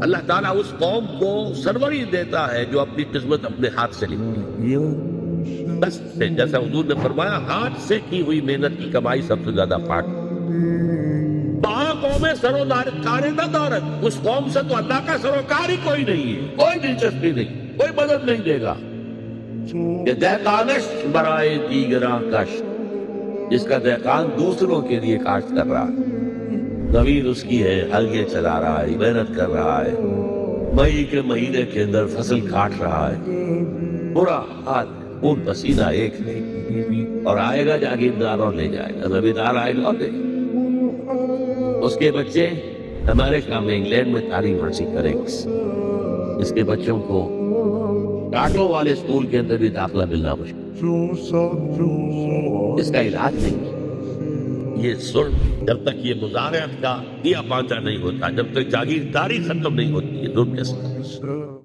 اللہ تعالیٰ اس قوم کو سروری دیتا ہے جو اپنی قسمت اپنے ہاتھ سے لکھتی ہے، بس جیسا حضور نے فرمایا ہاتھ سے کی ہوئی محنت کی کمائی سب سے زیادہ پاک۔ وہاں قومیں سروکار نہ دارت، اس قوم سے تو اللہ کا سروکار ہی کوئی نہیں ہے، کوئی دلچسپی نہیں، کوئی مدد نہیں دے گا۔ کہ دہقانش برائے دیگراں کشت، جس کا دہقان دوسروں کے لیے کاشت کر رہا ہے، زمین اس کی ہے، ہلگے چلا رہا ہے، محنت کر رہا ہے، مئی کے مہینے کے اندر فصل کاٹ رہا ہے، برا حال، خون پسینہ ایک نہیں، اور آئے گا جاگیردار اور لے جائے گا، زمیندار آئے گا اور لے جائے گا۔ اس کے بچے امریکہ میں انگلینڈ میں تعلیم حاصل کریں گے، اس کے بچوں کو کاٹوں والے اسکول کے اندر بھی داخلہ ملنا مشکل، اس کا علاج نہیں۔ یہ ظلم جب تک یہ مزارعت کا دیا پانچا نہیں ہوتا، جب تک جاگیرداری ختم نہیں ہوتی، یہ ظلم کے ساتھ